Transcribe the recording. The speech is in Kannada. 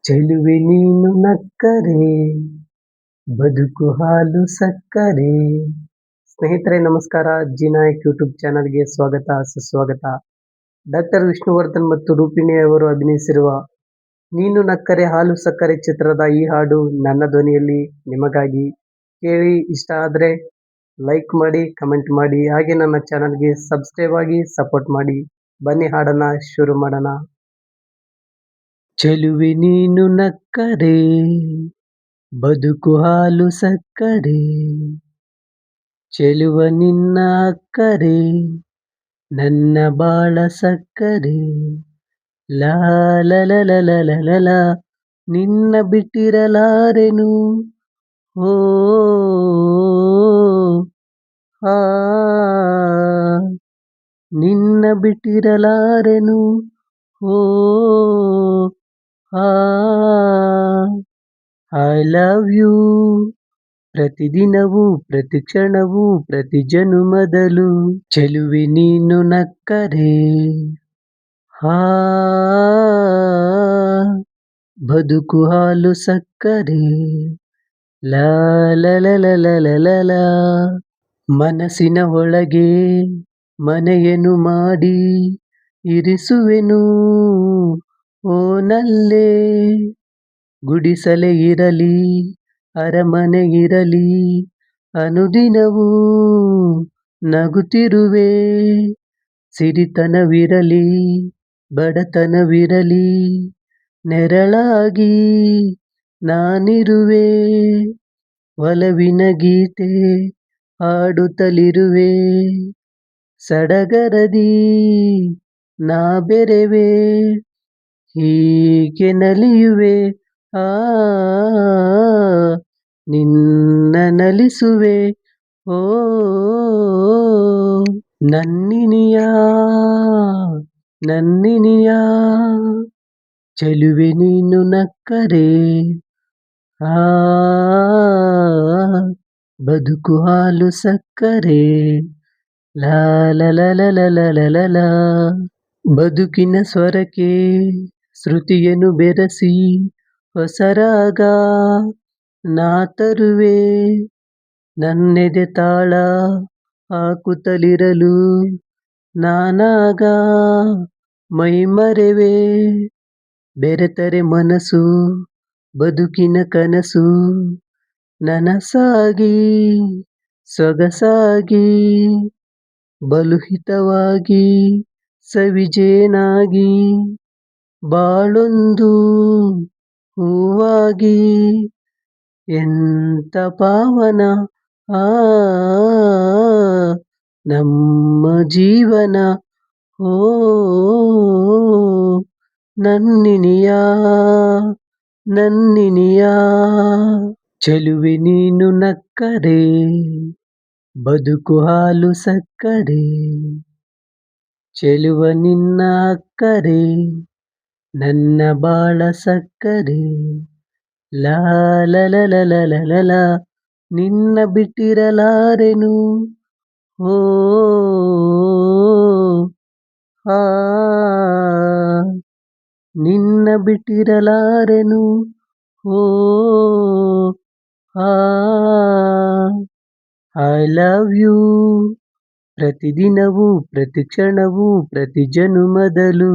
ಚೆಲುವೆ ನೀನು ನಕ್ಕರೆ ಬದುಕು ಹಾಲು ಸಕ್ಕರೆ. ಸ್ನೇಹಿತರೆ ನಮಸ್ಕಾರ. ಜಿ ನಾಯಕ್ ಯೂಟ್ಯೂಬ್ ಚಾನಲ್ಗೆ ಸ್ವಾಗತ ಸುಸ್ವಾಗತ. ಡಾಕ್ಟರ್ ವಿಷ್ಣುವರ್ಧನ್ ಮತ್ತು ರೂಪಿಣಿ ಅವರು ಅಭಿನಯಿಸಿರುವ ನೀನು ನಕ್ಕರೆ ಹಾಲು ಸಕ್ಕರೆ ಚಿತ್ರದ ಈ ಹಾಡು ನನ್ನ ಧ್ವನಿಯಲ್ಲಿ ನಿಮಗಾಗಿ. ಕೇಳಿ, ಇಷ್ಟ ಆದರೆ ಲೈಕ್ ಮಾಡಿ, ಕಮೆಂಟ್ ಮಾಡಿ, ಹಾಗೆ ನನ್ನ ಚಾನಲ್ಗೆ ಸಬ್ಸ್ಕ್ರೈಬ್ ಆಗಿ ಸಪೋರ್ಟ್ ಮಾಡಿ. ಬನ್ನಿ ಹಾಡನ್ನ ಶುರು ಮಾಡೋಣ. ಚೆಲುವೆ ನೀನು ನಕ್ಕರೆ ಬದುಕು ಹಾಲು ಸಕ್ಕರೆ, ಚೆಲುವ ನಿನ್ನ ಅಕ್ಕರೆ ನನ್ನ ಬಾಳ ಸಕ್ಕರೆ. ಲಾ ಲ ಲ ಲ ಲ ಲ ಲ ಲ, ನಿನ್ನ ಬಿಟ್ಟಿರಲಾರೆನು. ಓ ಆ ನಿನ್ನ ಬಿಟ್ಟಿರಲಾರೆನು. ಓ ಐ ಲವ್ ಯು. ಪ್ರತಿದಿನವೂ ಪ್ರತಿ ಕ್ಷಣವೂ ಪ್ರತಿ ಜನುಮದಲು ಚೆಲುವೆ ನೀನು ನಕ್ಕರೆ ಬದುಕು ಹಾಲು ಸಕ್ಕರೆ. ಲಾ ಲ ಲ ಲ ಲ ಲ ಲ ಲ. ಮನಸ್ಸಿನ ಒಳಗೆ ಮನೆಯನ್ನು ಮಾಡಿ ಇರಿಸುವೆನು ಓ ನಲ್ಲೇ. ಗುಡಿಸಲೇ ಇರಲಿ ಅರಮನೆ ಇರಲಿ ಅನುದಿನವೂ ನಗುತ್ತಿರುವೆ. ಸಿರಿತನವಿರಲಿ ಬಡತನವಿರಲಿ ನೆರಳಾಗಿ ನಾನಿರುವೆ. ಒಲವಿನ ಗೀತೆ ಹಾಡುತ್ತಲಿರುವೆ, ಸಡಗರದಿ ನಾ ಬೆರೆವೆ. ಹೀಗೆ ನಲಿಯುವೆ ನಿನ್ನ ನಲಿಸುವೆ. ಓ ನನ್ನಿನಿಯ ನನ್ನಿನಿಯ, ಚೆಲುವೆ ನೀನು ನಕ್ಕರೆ ಬದುಕು ಹಾಲು ಸಕ್ಕರೆ. ಲಾ ಲ ಲ ಲ ಲ ಲ ಲ ಲ. ಬದುಕಿನ ಸ್ವರಕ್ಕೆ ಶ್ರುತಿಯನ್ನು ಬೆರೆಸಿ ಹೊಸರಾಗ ನಾ ತರುವೆ. ನನ್ನೆದೆ ತಾಳ ಹಾಕುತ್ತಲಿರಲು ನಾನಾಗ ಮೈ ಮರೆವೆ. ಬೆರೆತರೆ ಮನಸ್ಸು ಬದುಕಿನ ಕನಸು ನನಸಾಗಿ ಸೊಗಸಾಗಿ ಬಲುಹಿತವಾಗಿ ಸವಿಜೇನಾಗಿ ಬಾಳೊಂದು ಹೂವಾಗಿ. ಎಂತ ಪಾವನ ನಮ್ಮ ಜೀವನ. ಓ ನನ್ನಿನಿಯ ನನ್ನಿನಿಯ, ಚೆಲುವೆ ನೀನು ನಕ್ಕರೆ ಬದುಕು ಹಾಲು ಸಕ್ಕರೆ, ಚೆಲುವ ನಿನ್ನ ಅಕ್ಕರೆ ನನ್ನ ಬಾಳ ಸಕ್ಕರೆ. ಲಾ ಲ ಲ ಲ ಲ ಲ ಲ ಲ, ನಿನ್ನ ಬಿಟ್ಟಿರಲಾರೆನು. ಓ ನಿನ್ನ ಬಿಟ್ಟಿರಲಾರೆನು. ಓ ಐ ಲವ್ ಯು. ಪ್ರತಿದಿನವೂ ಪ್ರತಿ ಕ್ಷಣವೂ ಪ್ರತಿ ಜನುಮದಲು